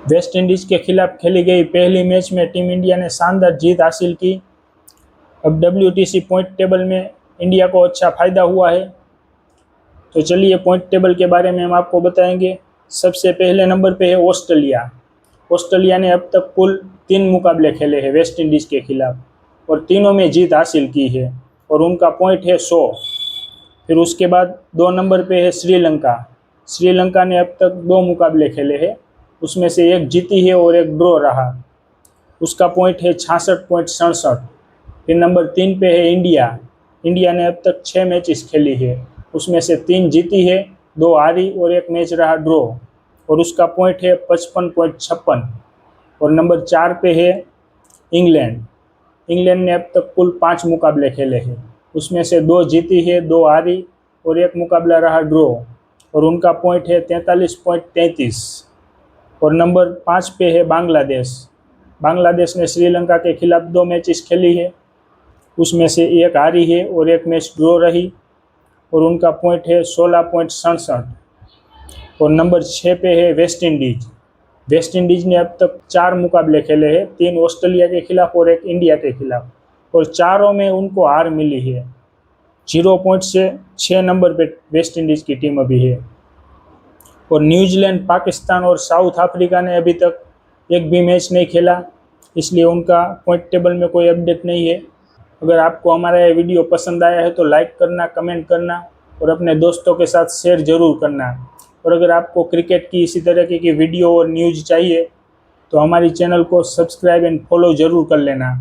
West Indies के खिलाफ खेली गई पहली मैच में टीम इंडिया ने शानदार जीत हासिल की। अब WTC पॉइंट टेबल में इंडिया को अच्छा फ़ायदा हुआ है। तो चलिए पॉइंट टेबल के बारे में हम आपको बताएंगे। सबसे पहले नंबर पे है ऑस्ट्रेलिया। ऑस्ट्रेलिया ने अब तक कुल 3 मुकाबले खेले हैं वेस्ट इंडीज़ के खिलाफ और तीनों में जीत हासिल की है और उनका पॉइंट है 100। फिर उसके बाद 2 नंबर पे है श्रीलंका। श्रीलंका ने अब तक 2 मुकाबले खेले हैं, उसमें से एक जीती है और एक ड्रॉ रहा। उसका पॉइंट है 66.67। फिर नंबर 3 पे है इंडिया। इंडिया ने अब तक 6 मैचेस खेली है, उसमें से 3 जीती है, 2 हारी और एक मैच रहा ड्रॉ और उसका पॉइंट है 55.56। और नंबर 4 पे है इंग्लैंड। इंग्लैंड ने अब तक कुल 5 मुकाबले खेले हैं, उसमें से 2 जीती है, 2 हारी और एक मुकाबला रहा ड्रॉ और उनका पॉइंट है 43.33। और नंबर 5 पे है बांग्लादेश। बांग्लादेश ने श्रीलंका के खिलाफ 2 मैचेस खेली है, उसमें से एक हारी है और एक मैच ड्रॉ रही और उनका पॉइंट है 16.67। और नंबर 6 पे है वेस्ट इंडीज़। वेस्ट इंडीज़ ने अब तक 4 मुकाबले खेले हैं, 3 ऑस्ट्रेलिया के खिलाफ और एक इंडिया के खिलाफ और चारों में उनको हार मिली है। 0 पॉइंट से 6 नंबर पे वेस्ट इंडीज़ की टीम अभी है। और न्यूजीलैंड, पाकिस्तान और साउथ अफ्रीका ने अभी तक एक भी मैच नहीं खेला, इसलिए उनका पॉइंट टेबल में कोई अपडेट नहीं है। अगर आपको हमारा ये वीडियो पसंद आया है तो लाइक करना, कमेंट करना और अपने दोस्तों के साथ शेयर ज़रूर करना। और अगर आपको क्रिकेट की इसी तरह की वीडियो और न्यूज़ चाहिए तो हमारी चैनल को सब्सक्राइब एंड फॉलो ज़रूर कर लेना।